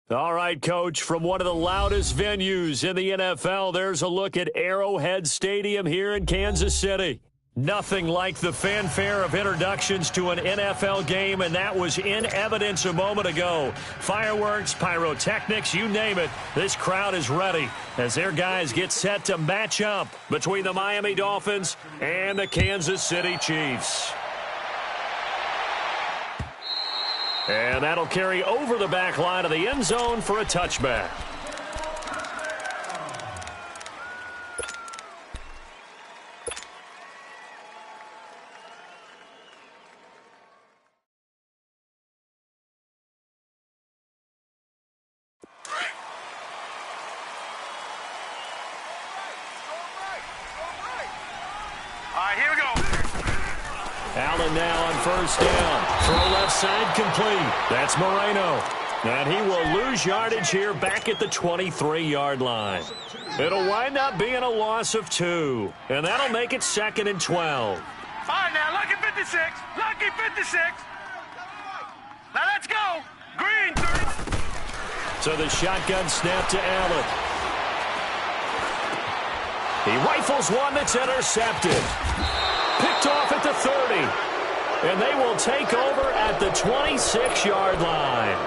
All right, Coach, from one of the loudest venues in the NFL, there's a look at Arrowhead Stadium here in Kansas City. Nothing like the fanfare of introductions to an NFL game, and that was in evidence a moment ago. Fireworks, pyrotechnics, you name it. This crowd is ready as their guys get set to match up between the Miami Dolphins and the Kansas City Chiefs. And that'll carry over the back line of the end zone for a touchback. Allen now on first down. Throw left side complete. That's Moreno. And he will lose yardage here back at the 23-yard line. It'll wind up being a loss of 2. And that'll make it 2nd and 12. All right, now, lucky 56. Lucky 56. Now, let's go. Green. 30. So the shotgun snap to Allen. He rifles one that's intercepted. Picked off at the 30. And they will take over at the 26-yard line.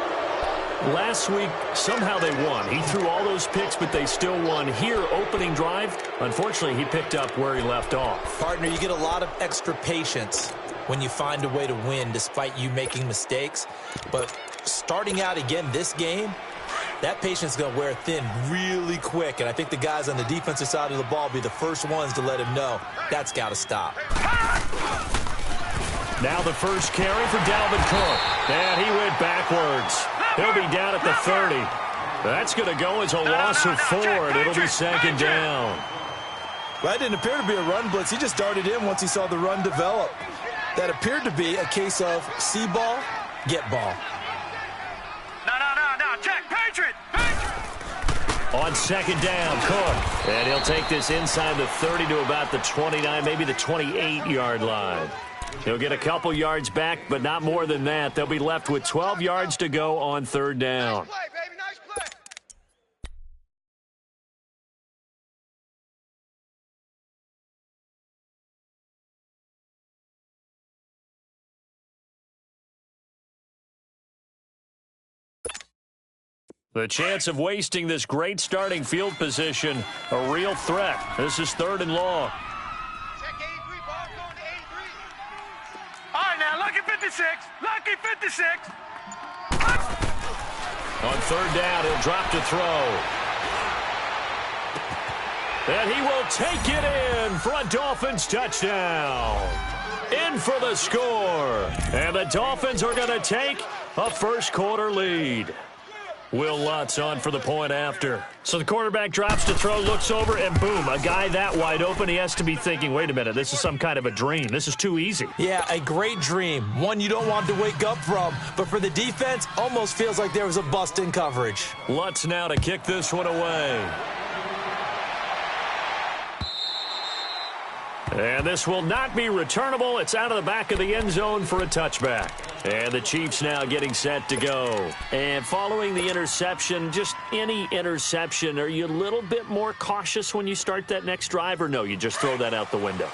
Last week, somehow they won. He threw all those picks, but they still won. Here, opening drive, unfortunately, he picked up where he left off. Partner, you get a lot of extra patience when you find a way to win despite you making mistakes. But starting out again this game, that patience is going to wear thin really quick. And I think the guys on the defensive side of the ball will be the first ones to let him know that's got to stop. Now the first carry for Dalvin Cook. And he went backwards. He'll be down at the 30. That's going to go as a loss of 4, and it'll be 2nd down. Well, that didn't appear to be a run blitz. He just darted in once he saw the run develop. That appeared to be a case of see ball, get ball. No, check, Patriot. On 2nd down, Cook. And he'll take this inside the 30 to about the 29, maybe the 28-yard line. He'll get a couple yards back, but not more than that. They'll be left with 12 yards to go on 3rd down. Nice play, baby, nice play. The chance of wasting this great starting field position, a real threat. This is 3rd and long. Check 83, ball going to 83. All right, now, lucky 56. Lucky 56. On 3rd down, he'll drop to throw. And he will take it in for a Dolphins touchdown. In for the score. And the Dolphins are going to take a first-quarter lead. Will Lutz on for the point after. So the quarterback drops to throw, looks over, and boom, a guy that wide open. He has to be thinking, wait a minute, this is some kind of a dream. This is too easy. Yeah, a great dream. One you don't want to wake up from. But for the defense, almost feels like there was a bust in coverage. Lutz now to kick this one away. And this will not be returnable. It's out of the back of the end zone for a touchback. And the Chiefs now getting set to go. And following the interception, just any interception, are you a little bit more cautious when you start that next drive, or no, you just throw that out the window?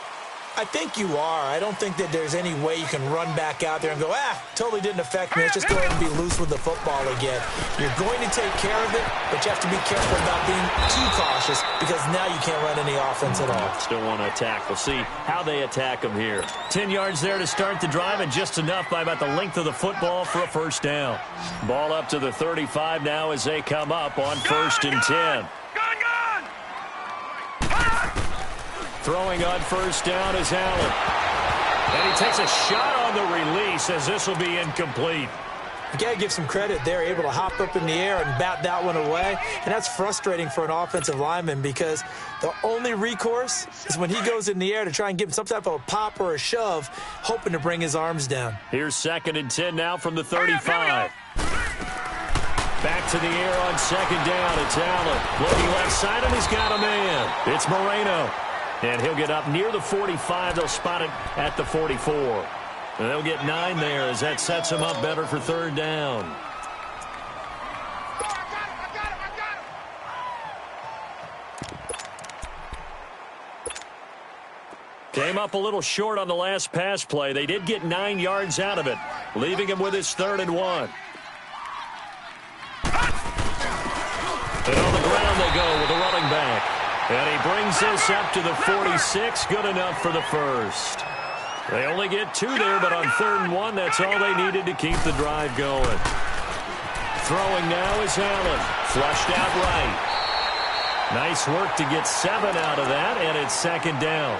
I think you are. I don't think that there's any way you can run back out there and go, totally didn't affect me. Let's just go ahead and be loose with the football again. You're going to take care of it, but you have to be careful about being too cautious because now you can't run any offense at all. Still want to attack. We'll see how they attack them here. 10 yards there to start the drive, and just enough by about the length of the football for a first down. Ball up to the 35 now as they come up on 1st and 10. Throwing on first down is Allen. And he takes a shot on the release as this will be incomplete. You got to give some credit. They're able to hop up in the air and bat that one away. And that's frustrating for an offensive lineman because the only recourse is when he goes in the air to try and give him some type of a pop or a shove, hoping to bring his arms down. Here's 2nd and 10 now from the 35. Back to the air on 2nd down. It's Allen. Looking left side, and he's got a man. It's Moreno. And he'll get up near the 45. They'll spot it at the 44. And they'll get 9 there as that sets them up better for third down. Came up a little short on the last pass play. They did get 9 yards out of it, leaving him with his 3rd and 1. And on the ground they go with a running back. And he brings this up to the 46. Good enough for the first. They only get 2 there, but on 3rd and 1, that's all they needed to keep the drive going. Throwing now is Allen. Flushed out right. Nice work to get 7 out of that, and it's 2nd down.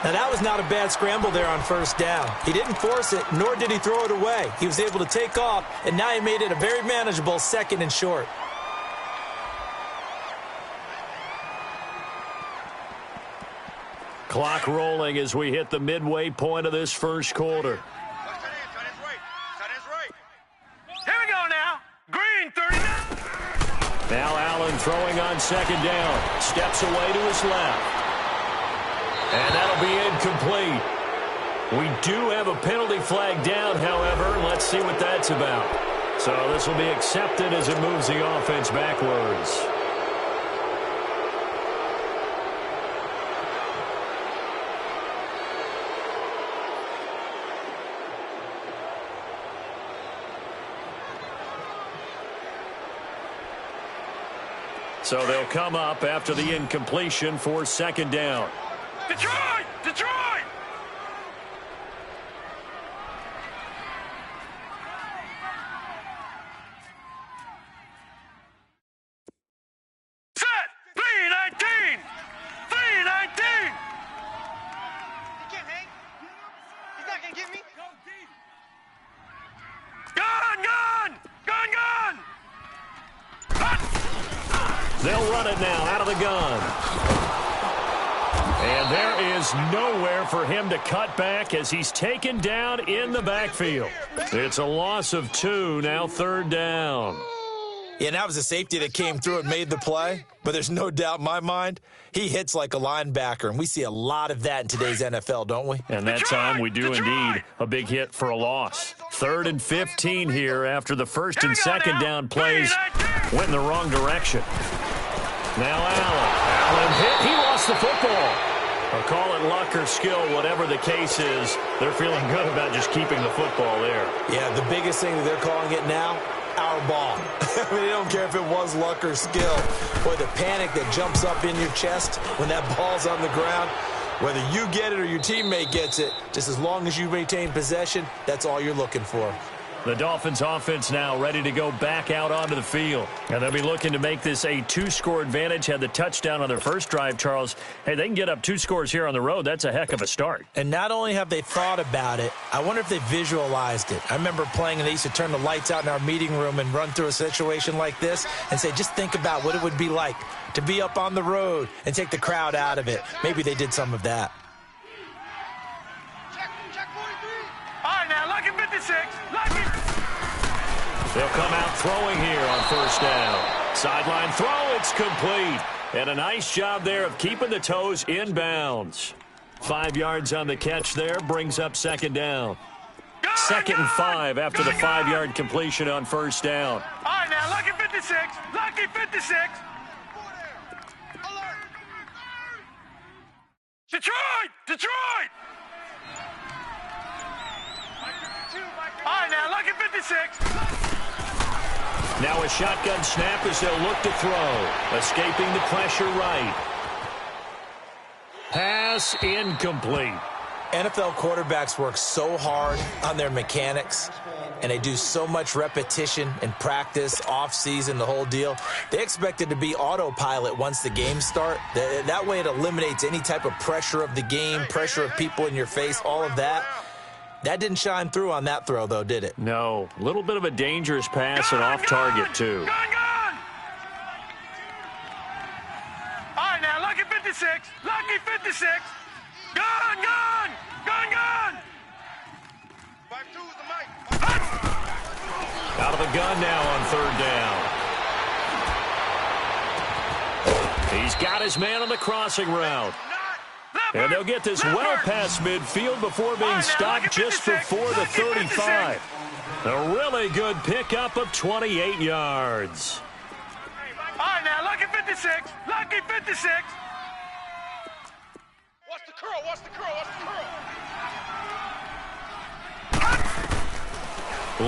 Now, that was not a bad scramble there on 1st down. He didn't force it, nor did he throw it away. He was able to take off, and now he made it a very manageable 2nd and short. Clock rolling as we hit the midway point of this first quarter. Here we go now. Green, 39. Now Allen throwing on 2nd down. Steps away to his left. And that'll be incomplete. We do have a penalty flag down, however. Let's see what that's about. So this will be accepted as it moves the offense backwards. So they'll come up after the incompletion for 2nd down. Detroit! Detroit! Set! 319! 319! He can't hang. He's not going to get me. Gun! Gun! Gun! Gun! They'll run it now out of the gun. And there is nowhere for him to cut back as he's taken down in the backfield. It's a loss of 2, now 3rd down. Yeah, that was a safety that came through and made the play, but there's no doubt in my mind he hits like a linebacker, and we see a lot of that in today's NFL, don't we? And that time we do indeed a big hit for a loss. 3rd and 15 here after the 1st and 2nd down plays went in the wrong direction. Now Allen hit. He lost the football. Or call it luck or skill, whatever the case is, they're feeling good about just keeping the football there. Yeah, the biggest thing that they're calling it now, our ball. I mean, they don't care if it was luck or skill. Boy, the panic that jumps up in your chest when that ball's on the ground, whether you get it or your teammate gets it, just as long as you retain possession, that's all you're looking for. The Dolphins offense now ready to go back out onto the field. And they'll be looking to make this a 2-score advantage. Had the touchdown on their first drive, Charles. Hey, they can get up 2 scores here on the road. That's a heck of a start. And not only have they thought about it, I wonder if they visualized it. I remember playing and they used to turn the lights out in our meeting room and run through a situation like this and say, just think about what it would be like to be up on the road and take the crowd out of it. Maybe they did some of that. Check 43. All right, now, lucky 56. Lucky. They'll come out throwing here on 1st down. Sideline throw, it's complete. And a nice job there of keeping the toes in bounds. 5 yards on the catch there, brings up 2nd down. 2nd and 5 after the 5-yard completion on 1st down. All right, now, lucky 56. Lucky 56. Detroit! Detroit! All right, now, lucky 56. Now a shotgun snap as they'll look to throw. Escaping the pressure right. Pass incomplete. NFL quarterbacks work so hard on their mechanics, and they do so much repetition and practice, off-season, the whole deal. They expect it to be autopilot once the games start. That way it eliminates any type of pressure of the game, pressure of people in your face, all of that. That didn't shine through on that throw, though, did it? No. A little bit of a dangerous pass and off target, too. Gun! All right, now, lucky 56. Lucky 56. Gun! 5-2 is the mic. Out of the gun now on 3rd down. He's got his man on the crossing route. Let And they'll get this well past midfield before being stopped just before the 35. A really good pickup of 28 yards. All right, now, lucky 56. Lucky 56. Watch the curl, watch the curl, watch the curl.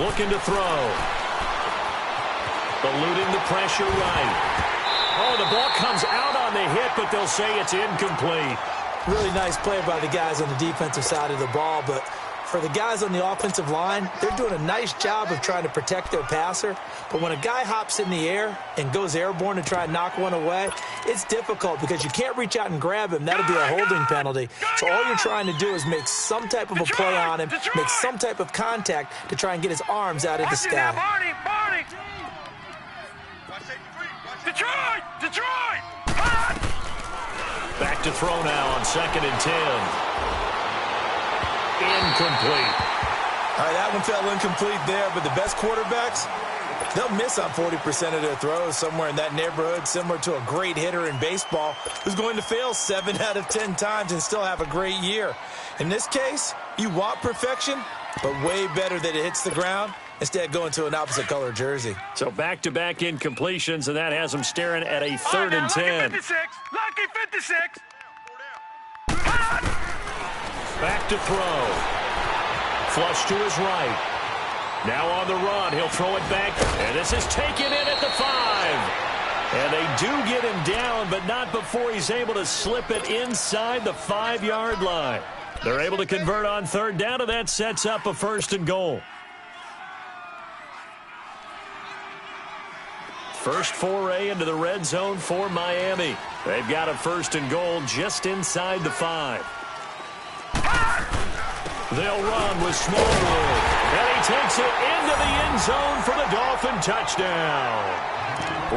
Looking to throw. Eluding the pressure right. Oh, the ball comes out on the hit, but they'll say it's incomplete. Really nice play by the guys on the defensive side of the ball, but for the guys on the offensive line, they're doing a nice job of trying to protect their passer. But when a guy hops in the air and goes airborne to try and knock one away, it's difficult because you can't reach out and grab him. That'll be a holding penalty. So all you're trying to do is make some type of a play on him, make some type of contact to try and get his arms out of the sky. Barney. Detroit! Back to throw now on 2nd and 10. Incomplete. All right, that one fell incomplete there, but the best quarterbacks, they'll miss on 40% of their throws, somewhere in that neighborhood, similar to a great hitter in baseball who's going to fail 7 out of 10 times and still have a great year. In this case, you want perfection, but way better that it hits the ground instead of going to an opposite color jersey. So back-to-back incompletions, and that has them staring at a 3rd and 10. Lucky 56. Back to throw. Flush to his right. Now on the run. He'll throw it back. And this is taken in at the 5. And they do get him down, but not before he's able to slip it inside the 5-yard line. They're able to convert on 3rd down, and that sets up a 1st and goal. First foray into the red zone for Miami. They've got a 1st and goal just inside the 5. They'll run with Smallwood. And he takes it into the end zone for the Dolphin touchdown.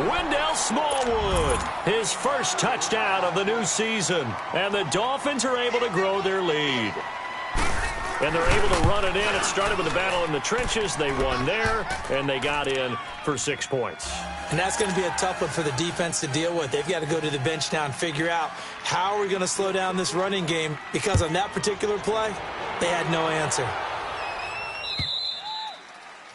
Wendell Smallwood, his first touchdown of the new season. And the Dolphins are able to grow their lead. And they're able to run it in. It started with a battle in the trenches. They won there, and they got in for 6 points. And that's going to be a tough one for the defense to deal with. They've got to go to the bench now and figure out how are we going to slow down this running game, because on that particular play, they had no answer.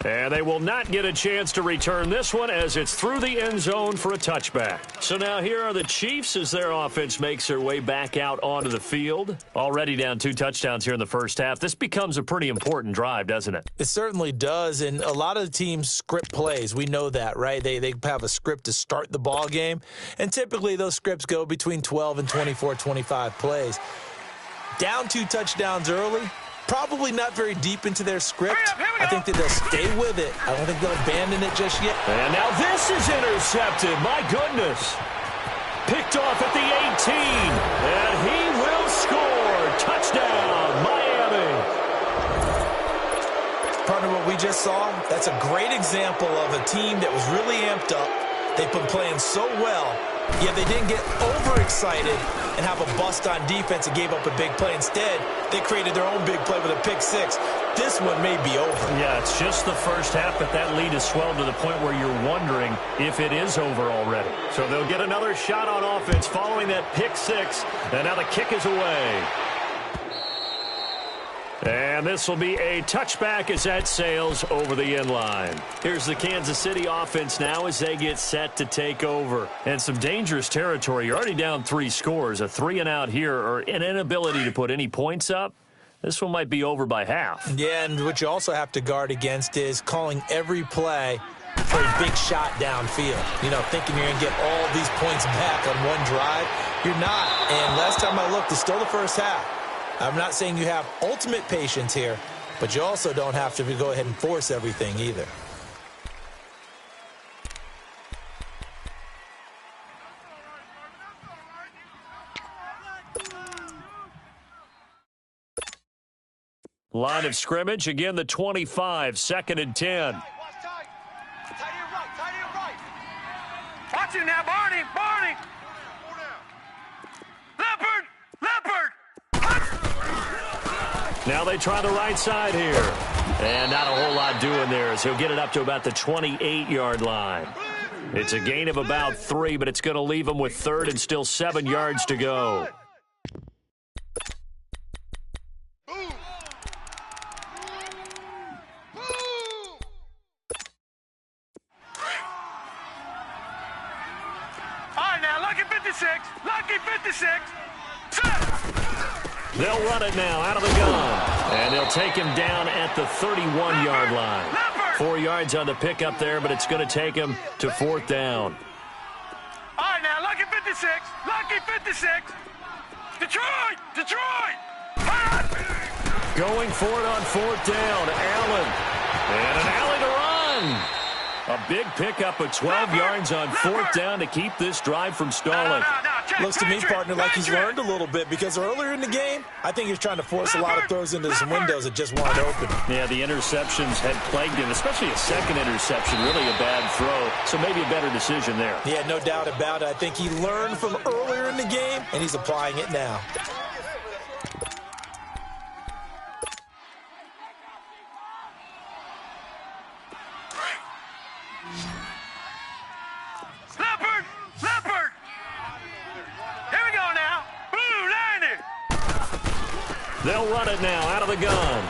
And they will not get a chance to return this one as it's through the end zone for a touchback. So now here are the Chiefs as their offense makes their way back out onto the field. Already down 2 touchdowns here in the first half. This becomes a pretty important drive, doesn't it? It certainly does, and a lot of the teams script plays. We know that, right? They have a script to start the ball game, and typically those scripts go between 12 and 24, 25 plays. Down 2 touchdowns early, probably not very deep into their script. I think that they'll stay with it. I don't think they'll abandon it just yet. And now this is intercepted. My goodness. Picked off at the 18. And he will score. Touchdown, Miami. Partner, what we just saw, that's a great example of a team that was really amped up. They've been playing so well, yet they didn't get overexcited and have a bust on defense and gave up a big play. Instead, they created their own big play with a pick 6. This one may be over. Yeah, it's just the first half, but that lead has swelled to the point where you're wondering if it is over already. So they'll get another shot on offense following that pick 6, and now the kick is away. And this will be a touchback as that sails over the end line. Here's the Kansas City offense now as they get set to take over. And some dangerous territory. You're already down 3 scores. A 3-and-out here, or an inability to put any points up. This one might be over by half. Yeah, and what you also have to guard against is calling every play for a big shot downfield. You know, thinking you're going to get all these points back on one drive. You're not. And last time I looked, it's still the first half. I'm not saying you have ultimate patience here, but you also don't have to go ahead and force everything either. Line of scrimmage, again the 25, 2nd and 10. Watch tight. Tight and right, tight and right. Watch it now, Barney. Leopard. Now they try the right side here. And not a whole lot doing there as he'll get it up to about the 28-yard line. It's a gain of about 3, but it's going to leave him with 3rd and still 7 yards to go. 56. Lucky 56. Set. They'll run it now out of the gun. And they'll take him down at the 31-yard line. 4 yards on the pickup there, but it's going to take him to 4th down. All right, now, lucky 56. Lucky 56. Detroit. Detroit. Going for it on 4th down. Allen. And an alley to run. A big pickup of 12 yards on 4th down to keep this drive from stalling. Looks to me, partner, like he's learned a little bit because earlier in the game, I think he was trying to force a lot of throws into some windows that just weren't open. Yeah, the interceptions had plagued him, especially a second interception, really a bad throw. So maybe a better decision there. Yeah, no doubt about it. I think he learned from earlier in the game, and he's applying it now. Leopard. Here we go now. Blue 90. They'll run it now out of the gun.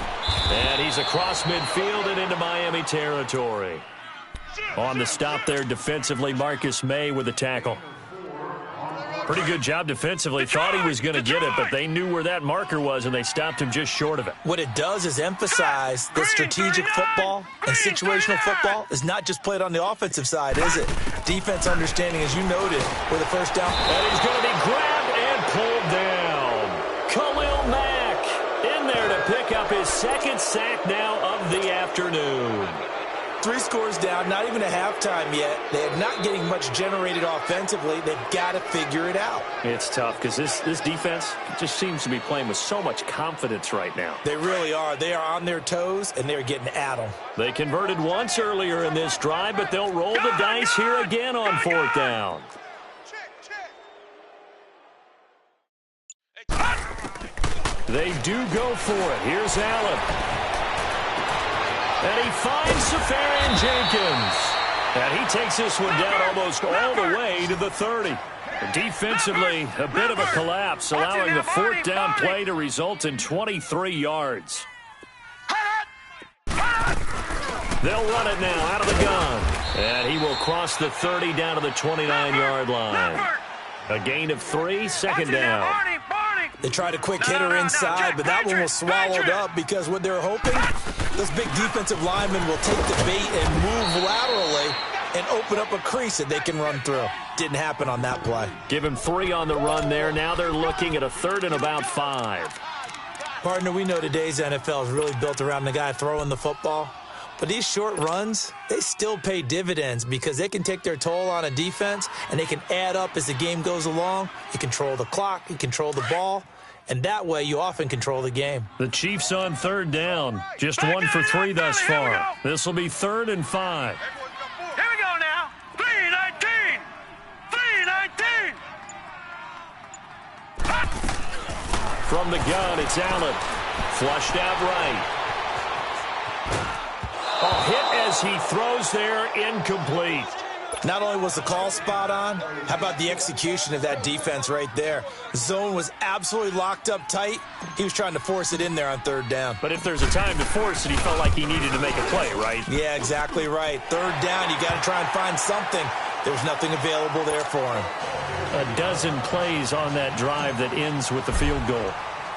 And he's across midfield and into Miami territory. On the stop there defensively, Marcus May with the tackle. Pretty good job defensively. Thought he was going to get it, but they knew where that marker was, and they stopped him just short of it. What it does is emphasize that strategic football and situational football is not just played on the offensive side, is it? Defense understanding, as you noted, with a first down. And he's going to be grabbed and pulled down. Khalil Mack in there to pick up his second sack now of the afternoon. 3 scores down, not even a halftime yet. They're not getting much generated offensively. They've got to figure it out. It's tough because this defense just seems to be playing with so much confidence right now. They really are. They are on their toes, and they're getting at them. They converted once earlier in this drive, but they'll roll the dice here again on 4th down. They do go for it. Here's Allen. And he finds Safarian Jenkins. And he takes this one down almost all the way to the 30. Defensively, a bit of a collapse, allowing the 4th down play to result in 23 yards. They'll run it now out of the gun. And he will cross the 30 down to the 29-yard line. A gain of 3, 2nd down. They tried a quick hitter inside, but that one was swallowed up because what they're hoping, those big defensive linemen will take the bait and move laterally and open up a crease that they can run through. Didn't happen on that play. Give him 3 on the run there. Now they're looking at a 3rd and about 5. Partner, we know today's NFL is really built around the guy throwing the football. But these short runs, they still pay dividends because they can take their toll on a defense and they can add up as the game goes along. You control the clock, you control the ball, and that way you often control the game. The Chiefs on 3rd down. Just 1 for 3 thus far. This will be 3rd and 5. Here we go now. 3-19. 3-19. From the gun, it's Allen. Flushed out right. A hit as he throws there, incomplete. Not only was the call spot on, how about the execution of that defense right there? The zone was absolutely locked up tight. He was trying to force it in there on 3rd down. But if there's a time to force it, he felt like he needed to make a play, right? Yeah, exactly right. 3rd down, you got to try and find something. There's nothing available there for him. A dozen plays on that drive that ends with the field goal.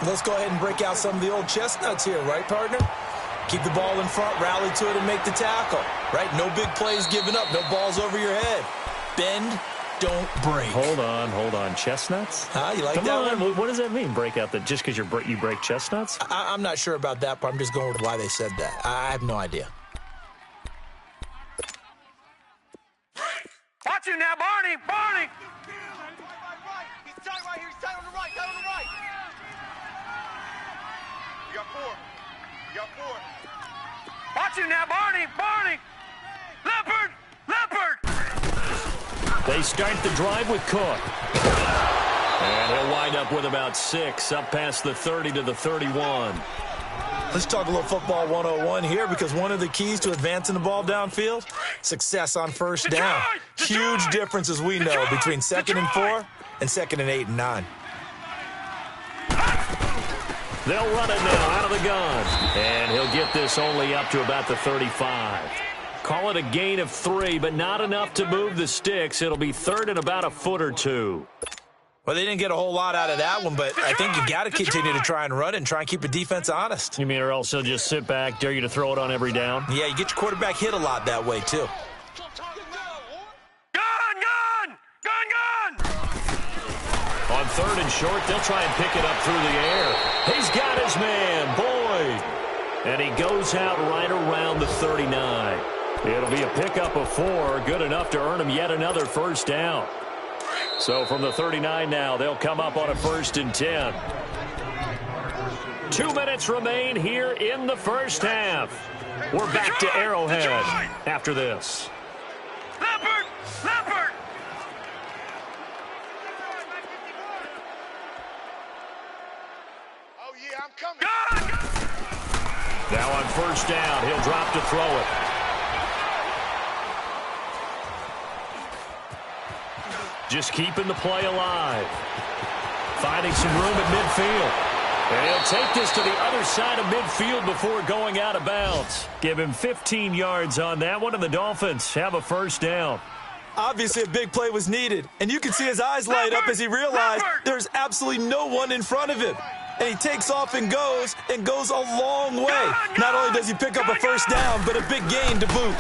Let's go ahead and break out some of the old chestnuts here, right, partner? Keep the ball in front, rally to it, and make the tackle. Right? No big plays given up. No balls over your head. Bend, don't break. Hold on. Chestnuts? You like Come that on. one? What does that mean, break out? That just because you break chestnuts? I'm not sure about that part. I'm just going with why they said that. I have no idea. Watch him now, Barney. He's tight right here. He's tight on the right. Tight on the right. You got 4. Watch him now, Barney. Leopard. They start the drive with Cook. And he'll wind up with about 6, up past the 30 to the 31. Let's talk a little football 101 here because one of the keys to advancing the ball downfield, success on 1st down. Huge difference, as we know, between 2nd and 4 and 2nd and 8 and 9. They'll run it now out of the gun. And he'll get this only up to about the 35. Call it a gain of 3, but not enough to move the sticks. It'll be third and about a foot or two. Well, they didn't get a whole lot out of that one, but I think you got to continue to try and run it and try and keep the defense honest. You mean or else they'll just sit back, dare you to throw it on every down? Yeah, you get your quarterback hit a lot that way, too. On third and short, they'll try and pick it up through the air. He's got his man, Boyd. And he goes out right around the 39. It'll be a pickup of 4, good enough to earn him yet another first down. So from the 39 now, they'll come up on a 1st and 10. 2 minutes remain here in the first half. We're back to Arrowhead after this. Leopard! Leopard! Oh, yeah, I'm coming. Now on first down, he'll drop to throw it. Just keeping the play alive. Finding some room at midfield. And he'll take this to the other side of midfield before going out of bounds. Give him 15 yards on that one, and the Dolphins have a first down. Obviously, a big play was needed, and you can see his eyes light up as he realized there's absolutely no one in front of him. And he takes off and goes a long way. Not only does he pick up a first down, but a big gain to boot.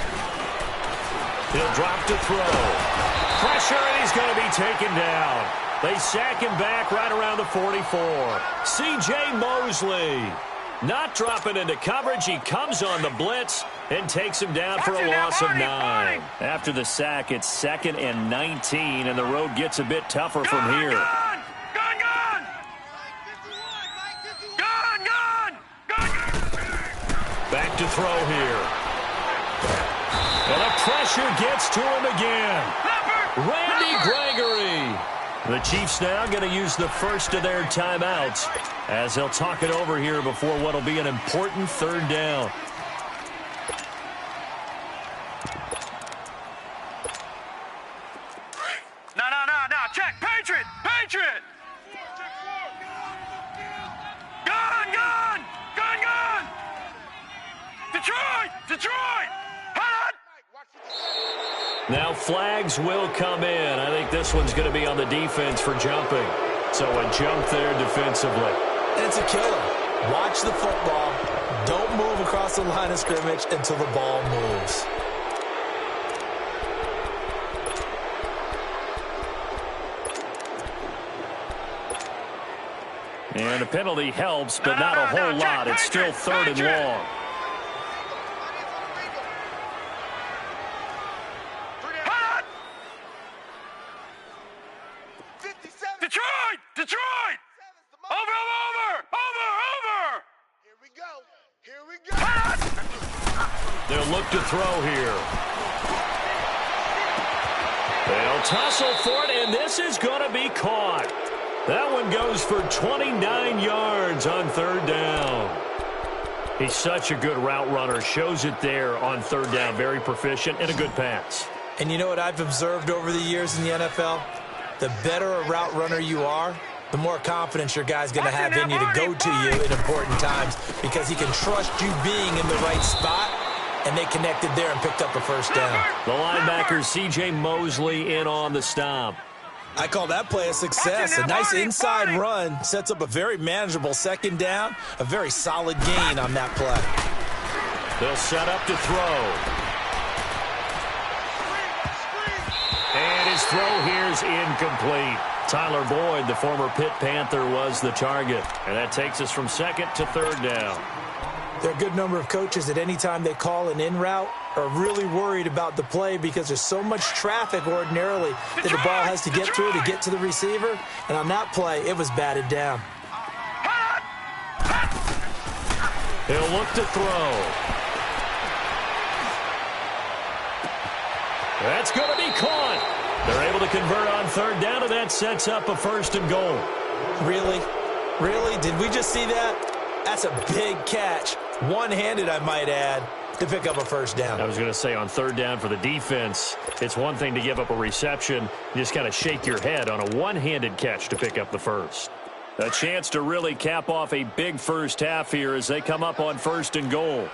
He'll drop to throw. Pressure, and he's going to be taken down. They sack him back right around the 44. C.J. Mosley not dropping into coverage. He comes on the blitz and takes him down for a loss of 9. After the sack, it's 2nd and 19, and the road gets a bit tougher from here. Back to throw here. And the pressure gets to him again. Randy Gregory. The Chiefs now going to use the first of their timeouts as they'll talk it over here before what will be an important third down. No. Check. Patriot. Gun. Detroit. Hot. Now flags will come in. I think this one's going to be on the defense for jumping. So a jump there defensively. And it's a killer. Watch the football. Don't move across the line of scrimmage until the ball moves. And the penalty helps, but not a whole lot. It's still 3rd and long. Detroit! Over! Here we go. They'll look to throw here. They'll tussle for it, and this is going to be caught. That one goes for 29 yards on 3rd down. He's such a good route runner. Shows it there on 3rd down. Very proficient and a good pass. And you know what I've observed over the years in the NFL? The better a route runner you are, the more confidence your guy's going to have in you to go to you in important times because he can trust you being in the right spot, and they connected there and picked up a first down. The linebacker, C.J. Mosley, in on the stop. I call that play a success. A nice inside run sets up a very manageable 2nd down, a very solid gain on that play. They'll set up to throw. And his throw here is incomplete. Tyler Boyd, the former Pitt Panther, was the target. And that takes us from 2nd to 3rd down. There are a good number of coaches that any time they call an in route are really worried about the play because there's so much traffic ordinarily that the ball has to get through to get to the receiver. And on that play, it was batted down. He'll look to throw. That's going to be caught. They're able to convert on 3rd down, and that sets up a 1st and goal. Really? Did we just see that? That's a big catch. One-handed, I might add, to pick up a first down. I was going to say on 3rd down for the defense, it's one thing to give up a reception. You just got to shake your head on a one-handed catch to pick up the first. A chance to really cap off a big first half here as they come up on 1st and goal.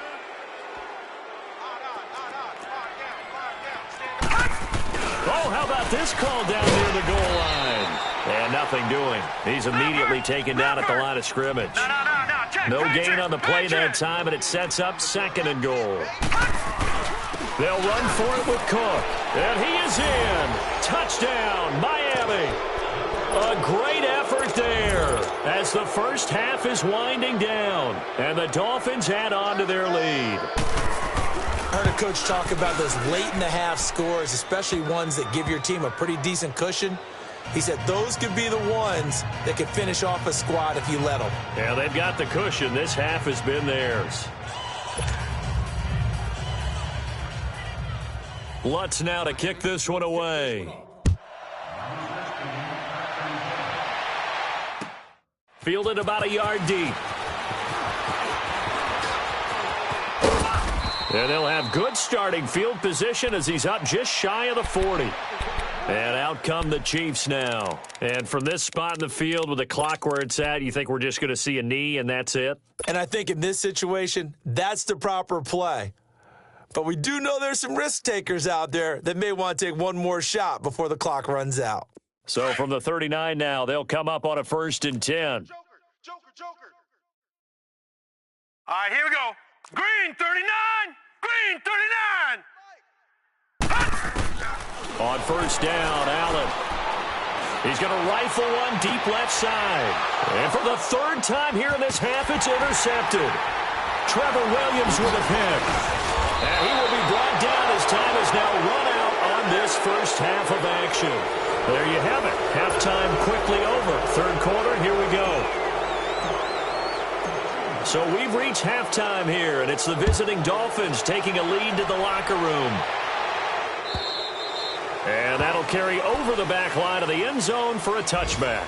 Oh, how about this call down near the goal line? And nothing doing. He's immediately taken down at the line of scrimmage. No gain on the play that time, and it sets up 2nd and goal. They'll run for it with Cook. And he is in. Touchdown, Miami. A great effort there as the first half is winding down. And the Dolphins add on to their lead. I heard a coach talk about those late-in-the-half scores, especially ones that give your team a pretty decent cushion. He said those could be the ones that could finish off a squad if you let them. Yeah, they've got the cushion. This half has been theirs. Lutz now to kick this one away. Fielded about a yard deep. And they'll have good starting field position as he's up just shy of the 40. And out come the Chiefs now. And from this spot in the field with the clock where it's at, you think we're just going to see a knee and that's it? And I think in this situation, that's the proper play. But we do know there's some risk takers out there that may want to take one more shot before the clock runs out. So from the 39 now, they'll come up on a 1st and 10. Joker. All right, here we go. Green 39. Green 39. On 1st down, Allen. He's going to rifle one deep left side. And for the 3rd time here in this half, it's intercepted. Trevor Williams with a pick. And he will be brought down as time is now run out on this first half of action. There you have it. Halftime quickly over. 3rd quarter, here we go. So we've reached halftime here, and it's the visiting Dolphins taking a lead to the locker room. And that'll carry over the back line of the end zone for a touchback.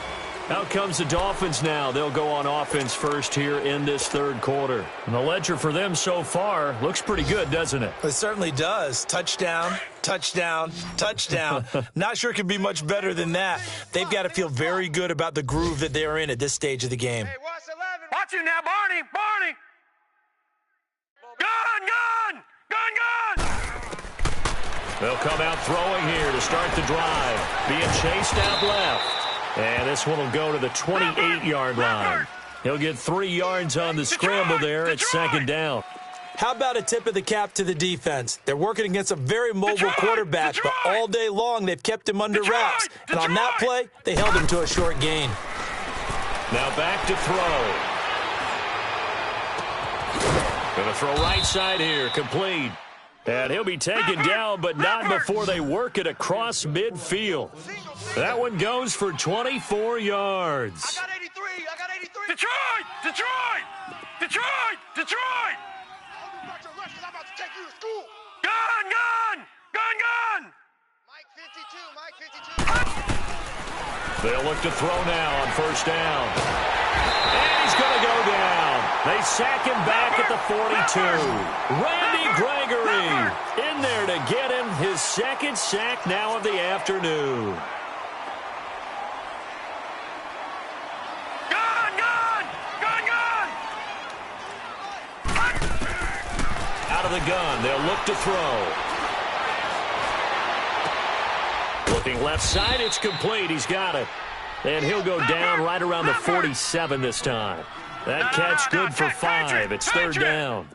Out comes the Dolphins now. They'll go on offense first here in this 3rd quarter. And the ledger for them so far looks pretty good, doesn't it? It certainly does. Touchdown, touchdown, touchdown. Not sure it could be much better than that. They've got to feel very good about the groove that they're in at this stage of the game. Hey, watch 11. Watch him now, Barney. Gun. They'll come out throwing here to start the drive. Being chased out left. And this one will go to the 28-yard line. He'll get 3 yards on the scramble there at 2nd down. How about a tip of the cap to the defense? They're working against a very mobile quarterback, but all day long they've kept him under wraps. And on that play, they held him to a short gain. Now back to throw. Going to throw right side here, complete. And he'll be taken down, but not before they work it across midfield. That one goes for 24 yards. I got 83. Detroit. Watch your rush, 'cause I'm about to take you to school. Gun. Mike 52. They'll look to throw now on 1st down. And he's going to go down. They sack him back at the 42. Randy Gregory in there to get him his 2nd sack now of the afternoon. Out of the gun, they'll look to throw. Looking left side, it's complete. He's got it. And he'll go down right around the 47 this time. That catch good for 5. It's 3rd down.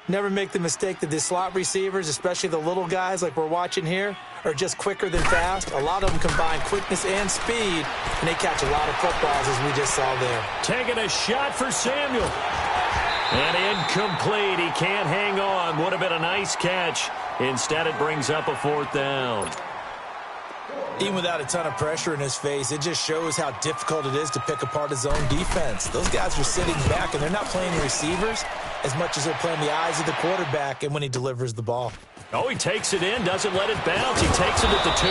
Never make the mistake that the slot receivers, especially the little guys like we're watching here, are just quicker than fast. A lot of them combine quickness and speed, and they catch a lot of footballs as we just saw there. Taking a shot for Samuel. And incomplete. He can't hang on. Would have been a nice catch. Instead, it brings up a 4th down. Even without a ton of pressure in his face, it just shows how difficult it is to pick apart his own defense. Those guys are sitting back, and they're not playing receivers as much as they're playing the eyes of the quarterback and when he delivers the ball. Oh, he takes it in, doesn't let it bounce. He takes it at the 2.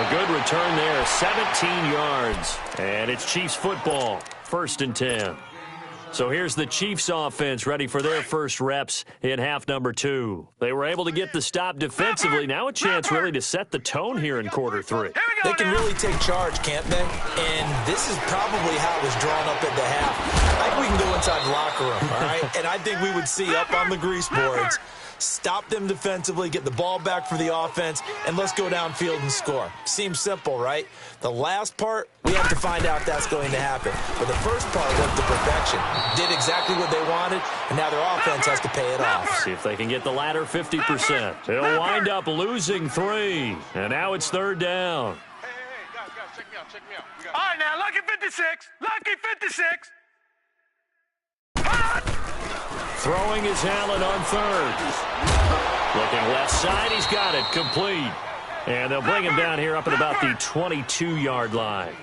A good return there, 17 yards. And it's Chiefs football, 1st and 10. So here's the Chiefs offense ready for their first reps in half number 2. They were able to get the stop defensively. Now a chance really to set the tone here in quarter 3. They can really take charge, can't they? And this is probably how it was drawn up at the half. I think we can go inside the locker room, all right? And I think we would see up on the grease boards, stop them defensively, get the ball back for the offense, and let's go downfield and score. Seems simple, right? The last part, we have to find out if that's going to happen. But the first part went to perfection. Did exactly what they wanted, and now their offense has to pay it off. See if they can get the latter 50%. They'll wind up losing 3, and now it's 3rd down. Hey, guys, check me out, check me out. All right, now, Lucky 56. Lucky 56. Throwing is Allen on 3rd. Looking left side, he's got it, complete. And they'll bring him down here up at about the 22-yard line.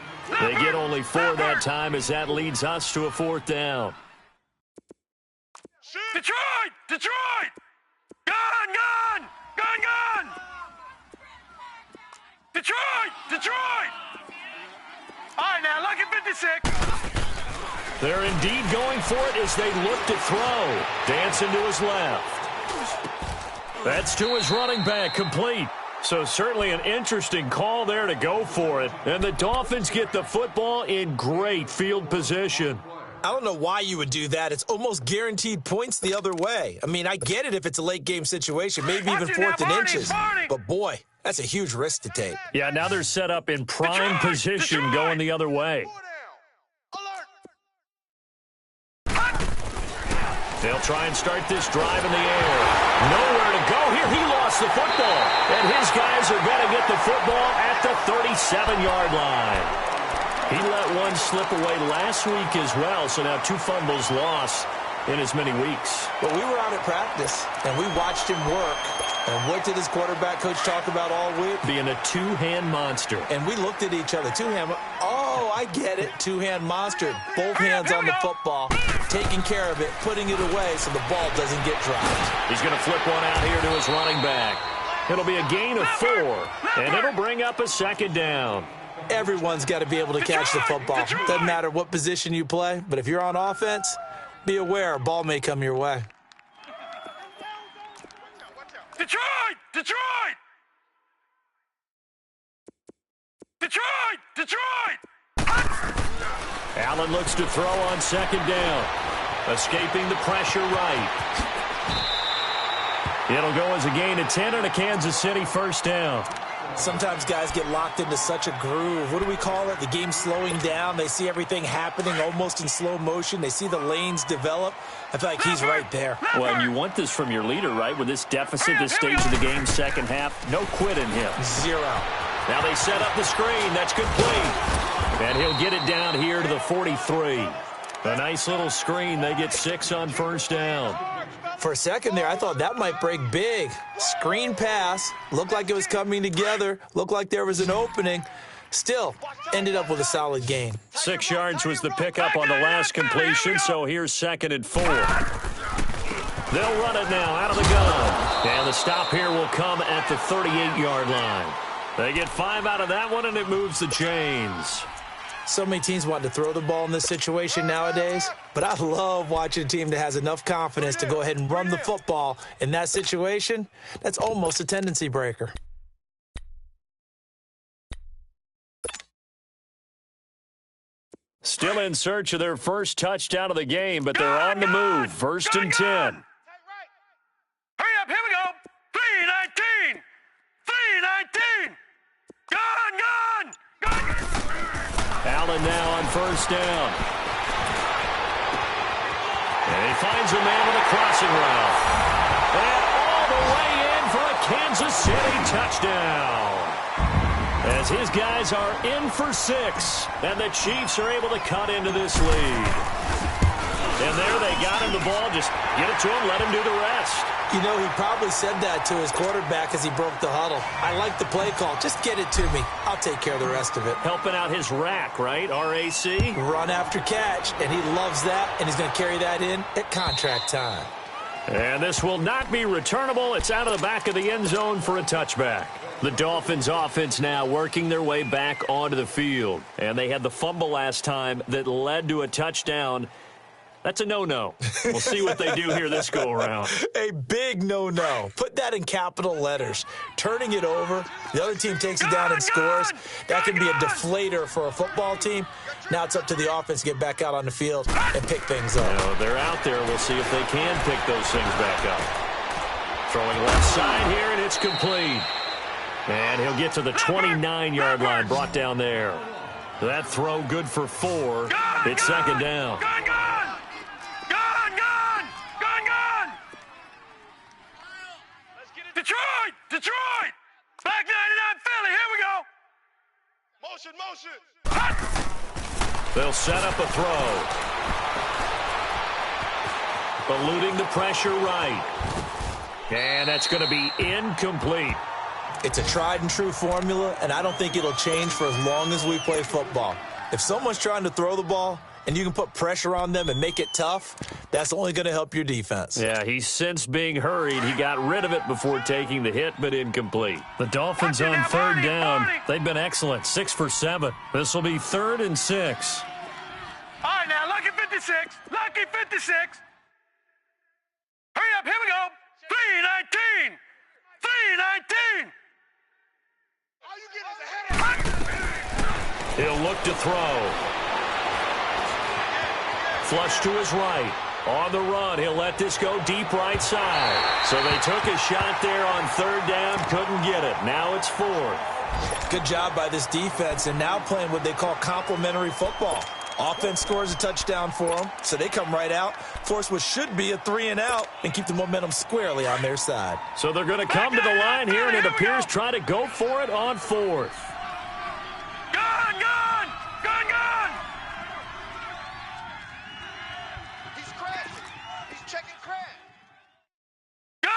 They get only 4 that time as that leads us to a 4th down. Detroit! Detroit! Gun! Detroit! Detroit! All right, now, Lucky 56. They're indeed going for it as they look to throw. Dancing to his left. That's to his running back, complete. So certainly an interesting call there to go for it. And the Dolphins get the football in great field position. I don't know why you would do that. It's almost guaranteed points the other way. I mean, I get it if it's a late game situation, maybe even 4th and inches. But boy, that's a huge risk to take. Yeah, now they're set up in prime position going the other way. They'll try and start this drive in the air. Nowhere to go here. He lost the football. And his guys are going to get the football at the 37-yard line. He let one slip away last week as well, so now 2 fumbles lost in as many weeks. But we were out at practice, and we watched him work. And what did his quarterback coach talk about all week? Being a 2-hand monster. And we looked at each other. 2-hand. Oh, I get it. 2-hand monster. Both hands on the football, taking care of it, putting it away so the ball doesn't get dropped. He's going to flip one out here to his running back. It'll be a gain of 4, and it'll bring up a 2nd down. Everyone's got to be able to catch the football. Doesn't matter what position you play, but if you're on offense, be aware a ball may come your way. Detroit! Detroit! Detroit! Detroit! Allen looks to throw on 2nd down. Escaping the pressure right. It'll go as a gain of 10 and a Kansas City 1st down. Sometimes guys get locked into such a groove. What do we call it? The game slowing down. They see everything happening almost in slow motion. They see the lanes develop. I feel like he's right there. Well, and you want this from your leader, right? With this deficit, this stage of the game, 2nd half, no quit in him. 0. Now they set up the screen. That's complete. And he'll get it down here to the 43. A nice little screen. They get 6 on 1st down. For a second there, I thought that might break big. Screen pass. Looked like it was coming together. Looked like there was an opening. Still, ended up with a solid gain. 6 yards was the pickup on the last completion, so here's 2nd and 4. They'll run it now out of the gun. And the stop here will come at the 38-yard line. They get 5 out of that one, and it moves the chains. So many teams want to throw the ball in this situation nowadays, but I love watching a team that has enough confidence to go ahead and run the football in that situation. That's almost a tendency breaker. Still in search of their first touchdown of the game, but they're on the move. 1st and 10. Hurry up, here we go. 3-19. 3-19. Gun! Allen now on 1st down. And he finds a man with a crossing route. And all the way in for a Kansas City touchdown. As his guys are in for 6, and the Chiefs are able to cut into this lead. And there they got him the ball. Just get it to him, let him do the rest. You know, he probably said that to his quarterback as he broke the huddle. I like the play call. Just get it to me. I'll take care of the rest of it. Helping out his rack, right? R-A-C? Run after catch, and he loves that, and he's going to carry that in at contract time. And this will not be returnable. It's out of the back of the end zone for a touchback. The Dolphins offense now working their way back onto the field. And they had the fumble last time that led to a touchdown. That's a no-no. We'll see what they do here this go-around. A big no-no. Put that in capital letters. Turning it over, the other team takes it down and scores. That can be a deflator for a football team. Now it's up to the offense to get back out on the field and pick things up. You know, they're out there. We'll see if they can pick those things back up. Throwing left side here, and it's complete. And he'll get to the 29-yard line, brought down there. That throw good for 4. It's second down. Gone! Detroit! Back 99 Philly, here we go! Motion! They'll set up a throw. Eluding the pressure right. And that's going to be incomplete. It's a tried-and-true formula, and I don't think it'll change for as long as we play football. If someone's trying to throw the ball and you can put pressure on them and make it tough, that's only going to help your defense. Yeah, he's since being hurried. He got rid of it before taking the hit, but incomplete. The Dolphins on third down. They've been excellent, 6 for 7. This will be 3rd and 6. All right, now, lucky 56. Hurry up, here we go. 319. All you get is a head of He'll look to throw. Flush to his right. On the run, he'll let this go deep right side. So they took a shot there on 3rd down, couldn't get it. Now it's 4th. Good job by this defense, and now playing what they call complementary football. Offense scores a touchdown for them, so they come right out, force what should be a 3-and-out, and keep the momentum squarely on their side. So they're going to come to the line here, and it appears try to go for it on 4th. Gone! He's crashing. He's checking crash. Gone!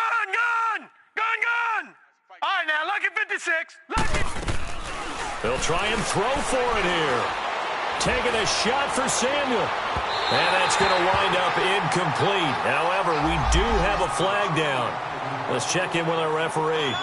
All right, now, lucky 56. They'll try and throw for it here. Taking a shot for Samuel. And that's going to wind up incomplete. However, we do have a flag down. Let's check in with our referee.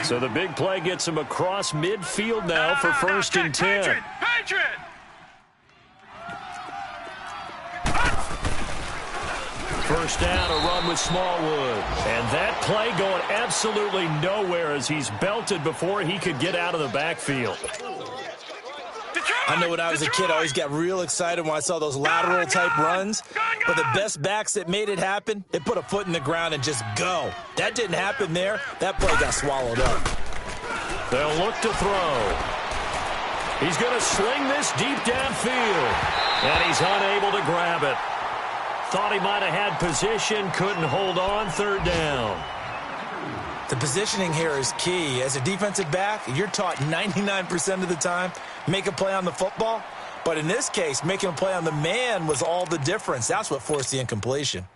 So the big play gets him across midfield now for 1st and 10. Patriot! First down, a run with Smallwood. And that play going absolutely nowhere as he's belted before he could get out of the backfield. I know when I was a kid, I always got real excited when I saw those lateral-type runs. But the best backs that made it happen, they put a foot in the ground and just go. That didn't happen there. That play got swallowed up. They'll look to throw. He's going to sling this deep downfield. And he's unable to grab it. Thought he might have had position, couldn't hold on, 3rd down. The positioning here is key. As a defensive back, you're taught 99% of the time, make a play on the football. But in this case, making a play on the man was all the difference. That's what forced the incompletion.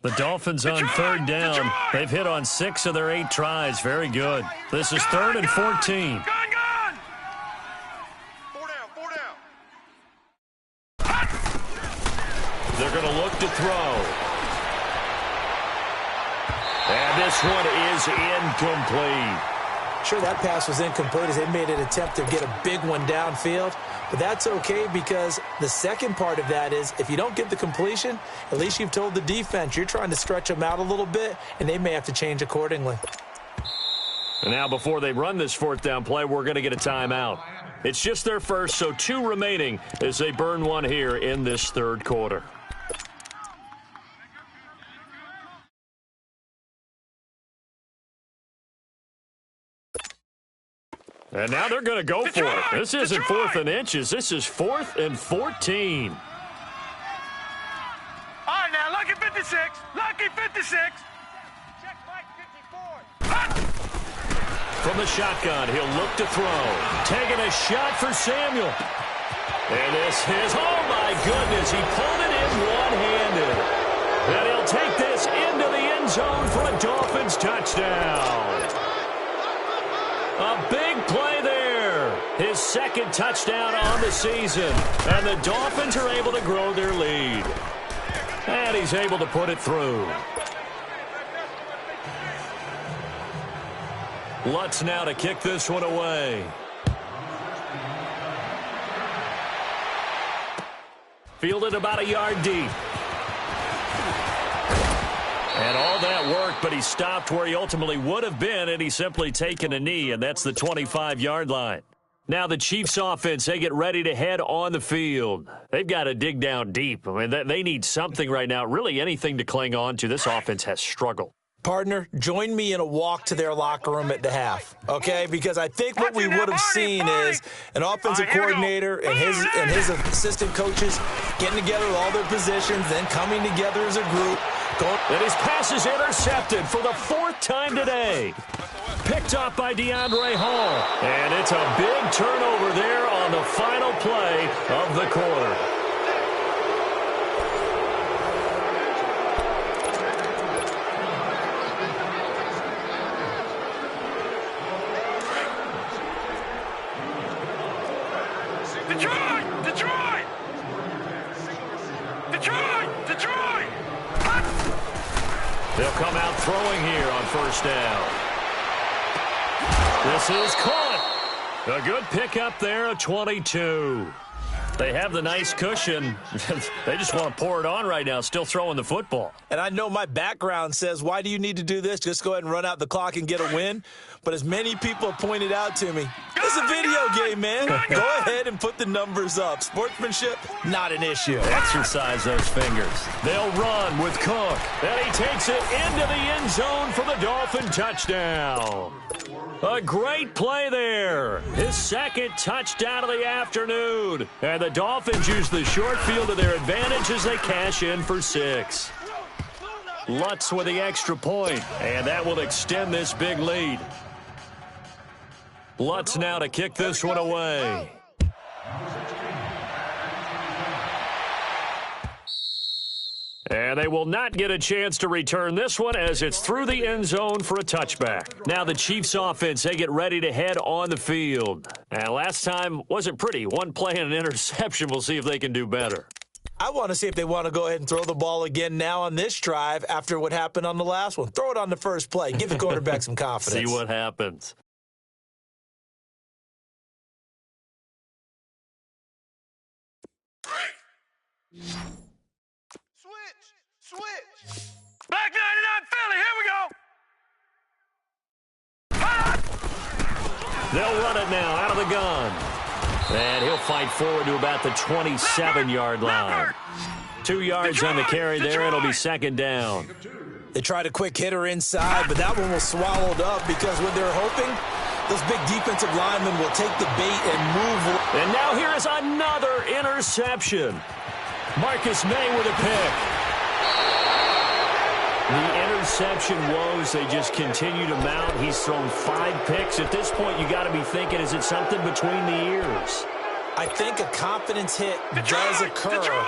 The Dolphins on 3rd down. They've hit on 6 of their 8 tries. Very good. This is 3rd and 14. They're going to look to throw. And this one is incomplete. Sure, that pass was incomplete as they made an attempt to get a big one downfield. But that's okay because the second part of that is if you don't get the completion, at least you've told the defense you're trying to stretch them out a little bit, and they may have to change accordingly. And now before they run this 4th down play, we're going to get a timeout. It's just their first, so 2 remaining as they burn one here in this 3rd quarter. And now they're going to go for it. This isn't 4th and inches. This is 4th and 14. All right, now, lucky 56. Check Mike 54. From the shotgun, he'll look to throw. Taking a shot for Samuel. And this is, oh my goodness, he pulled it in one-handed. And he'll take this into the end zone for a Dolphins touchdown. A big play there. His 2nd touchdown on the season. And the Dolphins are able to grow their lead. And he's able to put it through. Lutz now to kick this one away. Fielded about a yard deep. And all that work, but he stopped where he ultimately would have been, and he's simply taken a knee, and that's the 25-yard line. Now the Chiefs offense, they get ready to head on the field. They've got to dig down deep. I mean, they need something right now, really anything to cling on to. This offense has struggled. Partner, join me in a walk to their locker room at the half, okay? Because I think what we would have seen is an offensive coordinator and his assistant coaches getting together with all their positions, then coming together as a group. And his pass is intercepted for the 4th time today. Picked off by DeAndre Hall. And it's a big turnover there on the final play of the quarter. They'll come out throwing here on first down. This is caught. A good pickup there of 22. They have the nice cushion. They just want to pour it on right now, still throwing the football. And I know my background says, why do you need to do this? Just go ahead and run out the clock and get a win. But as many people have pointed out to me, it's a video game, man. Go ahead and put the numbers up. Sportsmanship, not an issue. Exercise those fingers. They'll run with Cook. And he takes it into the end zone for the Dolphin touchdown. A great play there. His 2nd touchdown of the afternoon. And the Dolphins use the short field to their advantage as they cash in for 6. Lutz with the extra point, and that will extend this big lead. Lutz now to kick this one away. And they will not get a chance to return this one as it's through the end zone for a touchback. Now the Chiefs offense, they get ready to head on the field. And last time wasn't pretty. One play and an interception. We'll see if they can do better. I want to see if they want to go ahead and throw the ball again now on this drive after what happened on the last one. Throw it on the first play. Give the quarterback some confidence. See what happens. Switch. Black 99 Philly, here we go. They'll run it now out of the gun. And he'll fight forward to about the 27-yard line. 2 yards on the carry there. It'll be 2nd down. They tried a quick hitter inside, but that one was swallowed up because when they're hoping, those big defensive linemen will take the bait and move. And now here is another interception. Marcus May with a pick. The interception woes, they just continue to mount. He's thrown 5 picks. At this point, you got to be thinking, is it something between the ears? I think a confidence hit does occur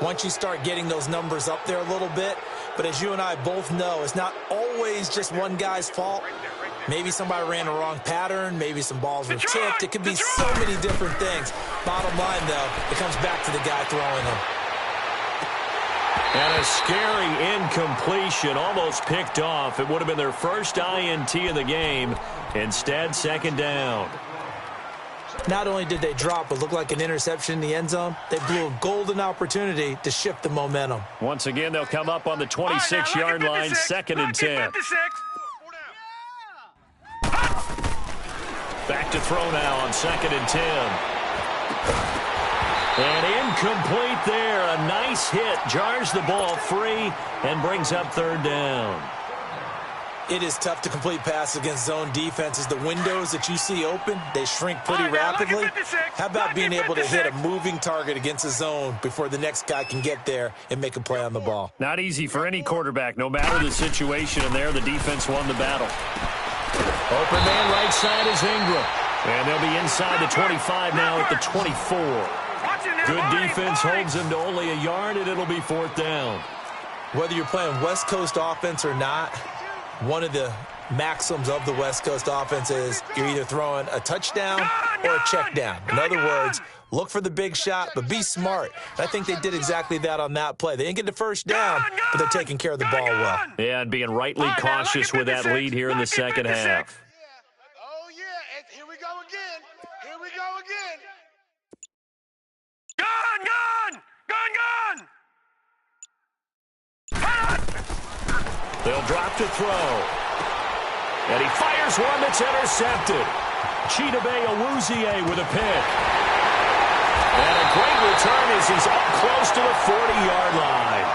once you start getting those numbers up there a little bit. But as you and I both know, it's not always just one guy's fault. Maybe somebody ran a wrong pattern. Maybe some balls were tipped. It could be so many different things. Bottom line, though, it comes back to the guy throwing them. And a scary incompletion, almost picked off. It would have been their first INT of the game. Instead, 2nd down. Not only did they drop what looked like an interception in the end zone, they blew a golden opportunity to shift the momentum. Once again, they'll come up on the 26-yard line, 2nd and 10. Back to throw now on 2nd and 10. And incomplete there. A nice hit. Jars the ball free and brings up 3rd down. It is tough to complete passes against zone defenses. The windows that you see open, they shrink pretty rapidly. How about being able to hit a moving target against a zone before the next guy can get there and make a play on the ball? Not easy for any quarterback, no matter the situation. And there, the defense won the battle. Open man right side is Ingram. And they'll be inside the 25 now at the 24. Good defense holds them to only a yard, and it'll be 4th down. Whether you're playing West Coast offense or not, one of the maxims of the West Coast offense is you're either throwing a touchdown or a check down. In other words, look for the big shot, but be smart. I think they did exactly that on that play. They didn't get the first down, but they're taking care of the ball well. Yeah, and being rightly cautious with that lead here in the second half. They'll drop to throw. And he fires one that's intercepted. Chidobe Awuzie with a pick. And a great return as he's up close to the 40-yard line.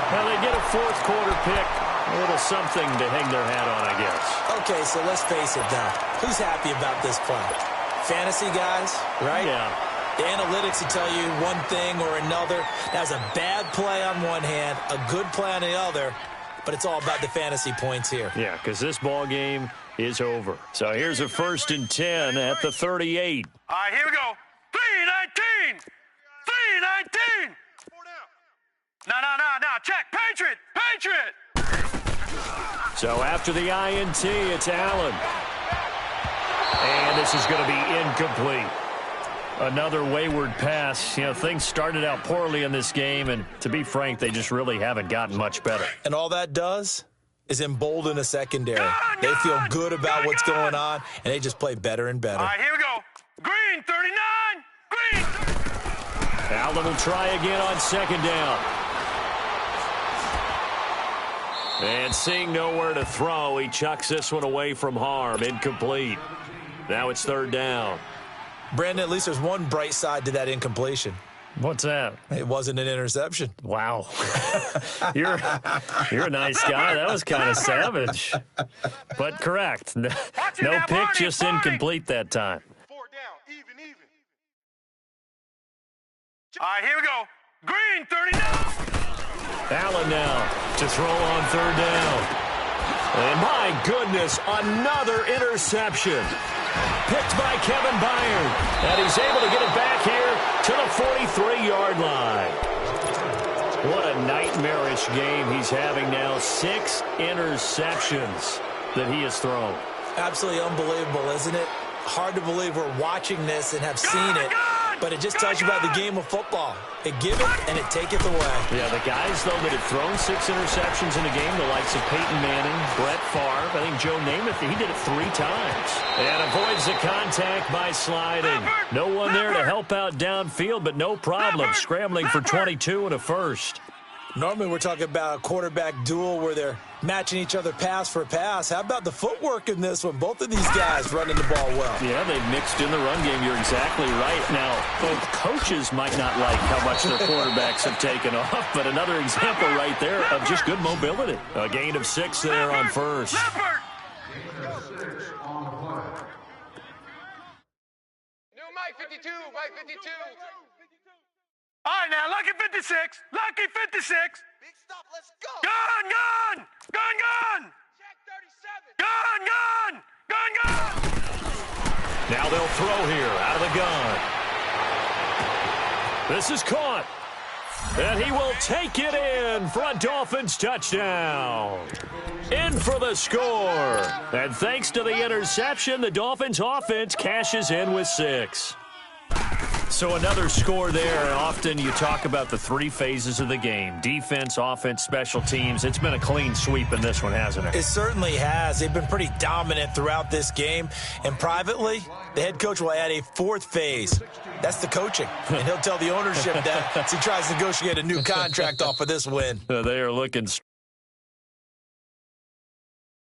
Well, they get a fourth quarter pick. A little something to hang their hat on, I guess. Okay, so let's face it now. Who's happy about this play? Fantasy guys, right? Yeah. The analytics will tell you one thing or another. That's a bad play on one hand, a good play on the other, but it's all about the fantasy points here. Yeah, because this ball game is over. So here's a 1st and 10 at the 38. All right, here we go. 3-19. 3-19. No. Check. Patriot. So after the INT, it's Allen. And this is going to be incomplete. Another wayward pass. You know, things started out poorly in this game, and to be frank, they just really haven't gotten much better. And all that does is embolden a secondary. They feel good about what's going on, and they just play better and better. All right, here we go. Green, 39. Green. Allen will try again on 2nd down. And seeing nowhere to throw, he chucks this one away from harm. Incomplete. Now it's 3rd down. Brandon, at least there's one bright side to that incompletion. What's that? It wasn't an interception. Wow. You're a nice guy. That was kind of savage. But correct. No pick, just incomplete that time. 4 down, even. All right, here we go. Green, 39. Allen now to throw on 3rd down. And my goodness, another interception. Picked by Kevin Byard. And he's able to get it back here to the 43-yard line. What a nightmarish game he's having now. 6 interceptions that he has thrown. Absolutely unbelievable, isn't it? Hard to believe we're watching this and have seen it, but it just tells you about the game of football. It giveth and it taketh away. Yeah, the guys, though, that have thrown 6 interceptions in a game, the likes of Peyton Manning, Brett Favre, I think Joe Namath, he did it 3 times. And avoids the contact by sliding. No one there to help out downfield, but no problem. Scrambling for 22 and a first. Normally we're talking about a quarterback duel where they're matching each other pass for pass. How about the footwork in this one? Both of these guys running the ball well. Yeah, they've mixed in the run game. You're exactly right. Now, both coaches might not like how much their quarterbacks have taken off, but another example right there of just good mobility. A gain of 6 there on 1st. New Mike 52. All right, now, lucky 56. Lucky 56. Big stop, let's go. Gun. Check 37. Gun. Now they'll throw here out of the gun. This is caught. And he will take it in for a Dolphins touchdown. In for the score. And thanks to the interception, the Dolphins offense cashes in with 6. So another score there, and often you talk about the 3 phases of the game. Defense, offense, special teams. It's been a clean sweep in this one, hasn't it? It certainly has. They've been pretty dominant throughout this game. And privately, the head coach will add a 4th phase. That's the coaching. And he'll tell the ownership that as he tries to negotiate a new contract off of this win. They are looking